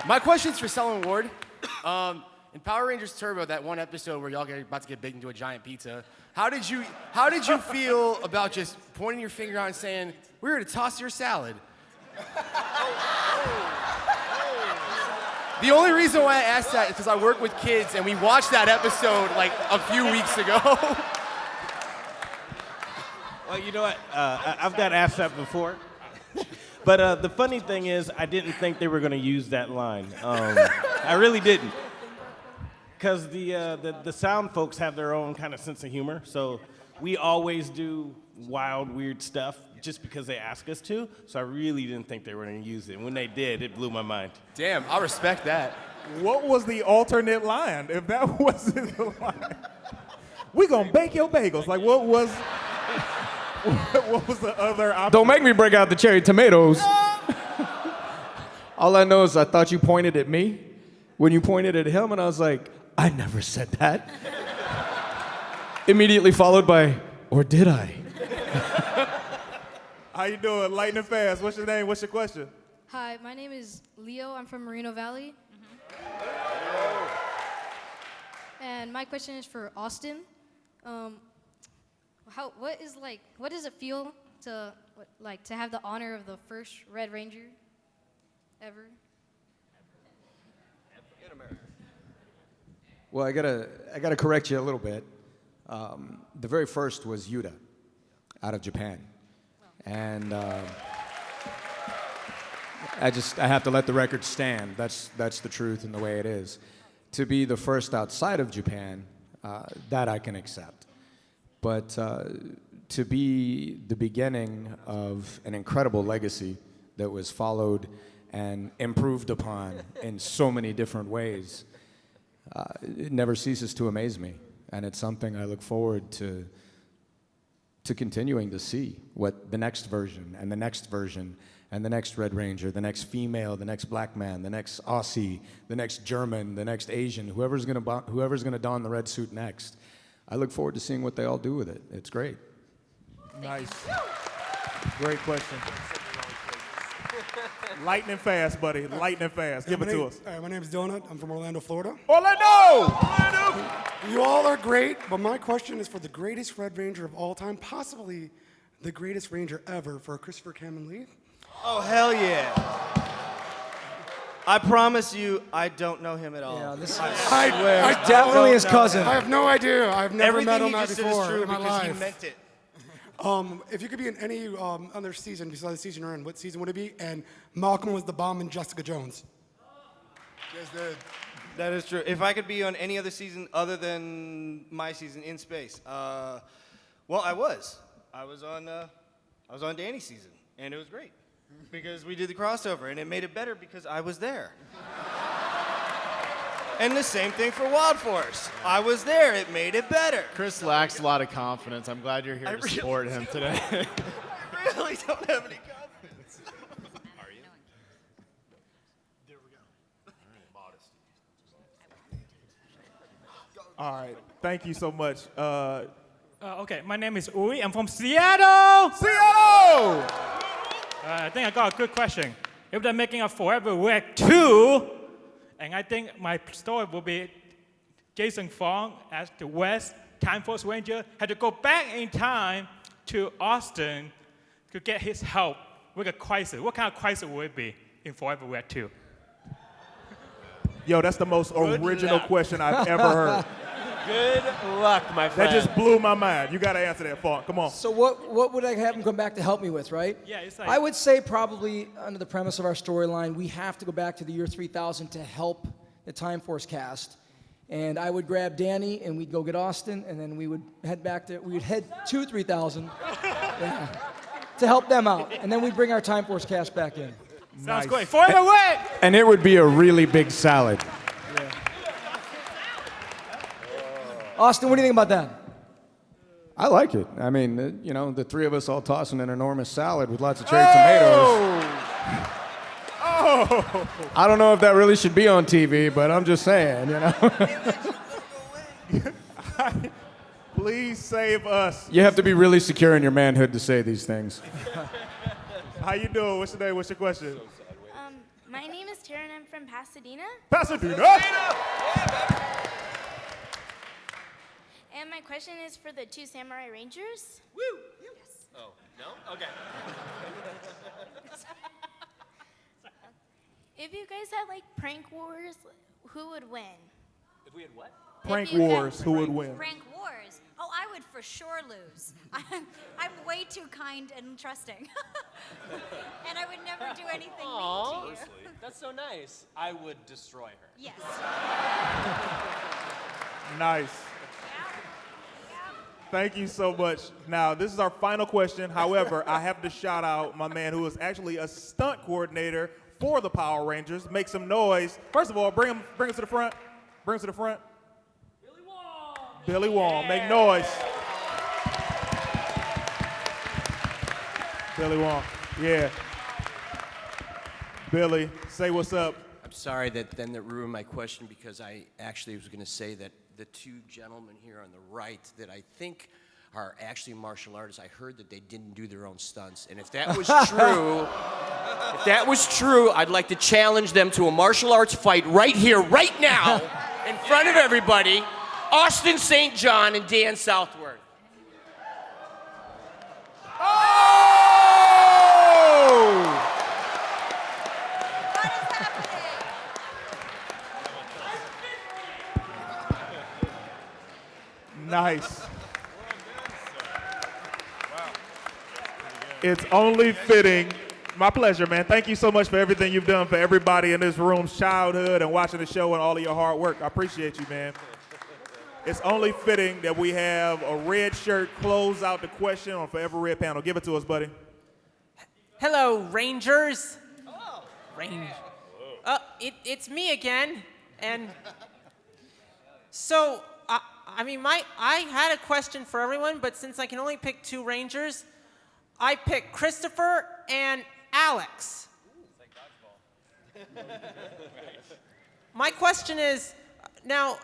My question's for Selwyn Ward. In Power Rangers Turbo, that one episode where y'all are about to get baked into a giant pizza, how did you feel about just pointing your finger out and saying, "We're here to toss your salad"? The only reason why I asked that is because I work with kids, and we watched that episode like a few weeks ago. Well, you know what? I've got asked that before. But the funny thing is, I didn't think they were going to use that line. I really didn't. Because the sound folks have their own kind of sense of humor. So we always do wild, weird stuff just because they ask us to. So I really didn't think they were going to use it. And when they did, it blew my mind. Damn, I respect that. What was the alternate line? If that wasn't the line, we gonna bake your bagels. Like, what was the other option? Don't make me break out the cherry tomatoes. All I know is I thought you pointed at me when you pointed at him, and I was like, I never said that. Immediately followed by, or did I? How you doing? Lightning fast. What's your name? What's your question? Hi, my name is Leo. I'm from Moreno Valley. And my question is for Austin. What does it feel to have the honor of the first Red Ranger ever? Well, I gotta correct you a little bit. The very first was Yuta, out of Japan, and I have to let the record stand. That's the truth and the way it is. To be the first outside of Japan, that I can accept, but to be the beginning of an incredible legacy that was followed and improved upon in so many different ways. It never ceases to amaze me, and it's something I look forward to continuing to see, what the next version and the next version and the next Red Ranger, the next female, the next black man, the next Aussie, the next German, the next Asian, whoever's gonna don the red suit next. I look forward to seeing what they all do with it. It's great. Nice. Great question. Lightning fast, buddy. Lightning fast. Give it to us. My name is Donut. I'm from Orlando, Florida. Orlando! You all are great, but my question is for the greatest Red Ranger of all time, possibly the greatest Ranger ever, for Christopher Cameron-Lee. Oh, hell yeah. I promise you, I don't know him at all. Yeah, this is I swear. definitely his cousin. I have no idea. I've never met him Everything he just before said is true in my because he life. meant it. If you could be in any other season besides the season you're in, what season would it be? And Malcolm was the bomb in Jessica Jones. Yes, dude. That is true. If I could be on any other season other than my season in space, well, I was on Danny's season, and it was great because we did the crossover, and it made it better because I was there. And the same thing for Wild Force. I was there. It made it better. Chris lacks a lot of confidence. I'm glad you're here to support him today. I really don't have any confidence. Are you? All right. Thank you so much. Okay, my name is Uri. I'm from Seattle. Seattle! I think I got a good question. If they're making a Forever Wreck 2, and I think my story will be Jason Faunt as the West Time Force Ranger had to go back in time to Austin to get his help with a crisis. What kind of crisis would it be in Forever Wreck 2? Yo, that's the most original question I've ever heard. Good luck, my friend. That just blew my mind. You got to answer that, Faunt. Come on. So what would I have him come back to help me with, right? Yeah, it's like... I would say probably under the premise of our storyline, we have to go back to the year 3000 to help the Time Force cast. And I would grab Danny and we'd go get Austin, and then we would head to 3000 to help them out. And then we'd bring our Time Force cast back in. Sounds great. Forever Wreck! And it would be a really big salad. Austin, what do you think about that? I like it. I mean, the three of us all tossing an enormous salad with lots of cherry tomatoes. Oh! I don't know if that really should be on TV, but I'm just saying, Please save us. You have to be really secure in your manhood to say these things. How you doing? What's your name? What's your question? My name is Tara and I'm from Pasadena. Pasadena! And my question is for the two Samurai Rangers. Woo! Yes. Oh, no? Okay. If you guys had like prank wars, who would win? If we had what? Prank wars, who would win? Prank wars. Oh, I would for sure lose. I'm way too kind and trusting. And I would never do anything mean to you. That's so nice. I would destroy her. Yes. Nice. Thank you so much. Now, this is our final question. However, I have to shout out my man who is actually a stunt coordinator for the Power Rangers. Make some noise. First of all, bring him to the front. Bring him to the front. Billy Wong. Make noise. Billy Wong. Yeah. Billy, say what's up. I'm sorry that ruined my question because I actually was going to say that the two gentlemen here on the right that I think are actually martial artists, I heard that they didn't do their own stunts. And if that was true, I'd like to challenge them to a martial arts fight right here, right now, in front of everybody. Austin St. John and Dan Southworth. Nice. It's only fitting. My pleasure, man. Thank you so much for everything you've done for everybody in this room's childhood and watching the show and all of your hard work. I appreciate you, man. It's only fitting that we have a red shirt close out the question on Forever Red panel. Give it to us, buddy. Hello, Rangers. Oh. It's me again. And so, I had a question for everyone, but since I can only pick two Rangers, I picked Christopher and Alex. My question is, now,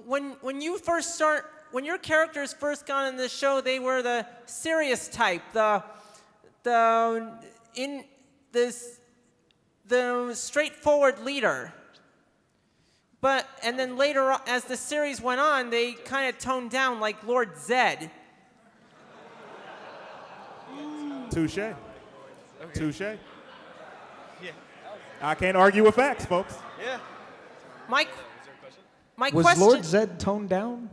when your characters first got in the show, they were the serious type, the straightforward leader. And then later, as the series went on, they kind of toned down like Lord Zed. Touche. Touche. Yeah. I can't argue with facts, folks. Yeah. My Was question. Lord Zed toned down?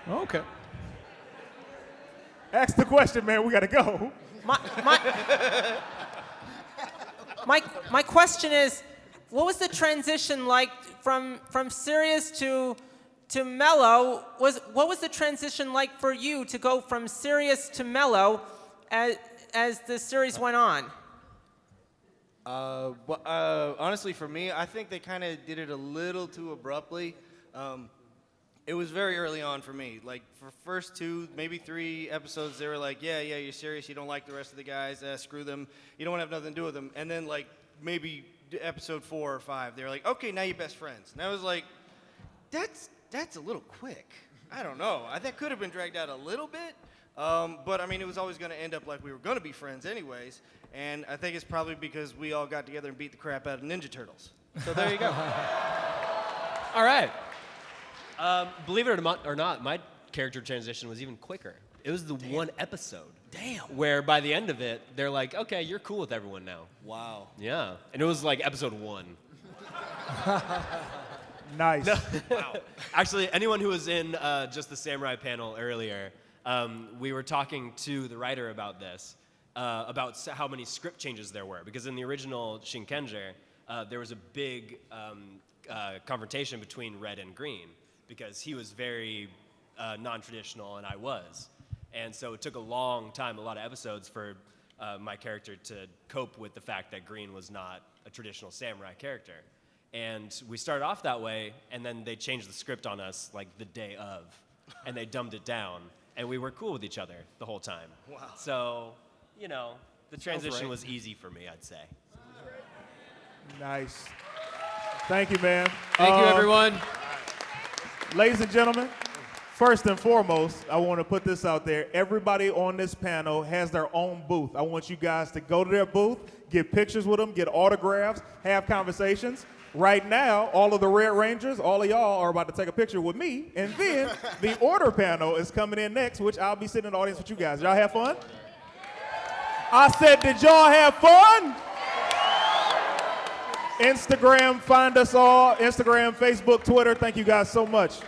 Okay. Ask the question, man. We got to go. My question is, what was the transition like from serious to mellow? What was the transition like for you to go from serious to mellow as the series went on? Honestly, for me, I think they kind of did it a little too abruptly. It was very early on for me. Like, for first 2, maybe 3 episodes, they were like, yeah, you're serious. You don't like the rest of the guys. Screw them. You don't want to have nothing to do with them. And then, like, maybe episode 4 or 5, they were like, okay, now you're best friends. And I was like, that's a little quick. I don't know. That could have been dragged out a little bit. But, I mean, it was always going to end up like we were going to be friends anyways. And I think it's probably because we all got together and beat the crap out of Ninja Turtles. So there you go. All right. Believe it or not, my character transition was even quicker. It was the one episode. Damn. Where by the end of it, they're like, okay, you're cool with everyone now. Wow. Yeah. And it was like episode 1. Nice. No, wow. Actually, anyone who was in just the Samurai panel earlier, we were talking to the writer about this, about how many script changes there were. Because in the original Shinkenger, there was a big confrontation between Red and Green, because he was very non-traditional and I was. And so it took a long time, a lot of episodes for my character to cope with the fact that Green was not a traditional samurai character. And we started off that way, and then they changed the script on us like the day of, and they dumbed it down, and we were cool with each other the whole time. Wow. So, you know, the transition right. was easy for me, I'd say. Nice. Thank you, man. Thank you, everyone. Ladies and gentlemen, first and foremost, I want to put this out there. Everybody on this panel has their own booth. I want you guys to go to their booth, get pictures with them, get autographs, have conversations. Right now, all of the Red Rangers, all of y'all are about to take a picture with me, and then the order panel is coming in next, which I'll be sitting in the audience with you guys. Y'all have fun? I said, did y'all have fun? Instagram, find us all. Instagram, Facebook, Twitter. Thank you guys so much.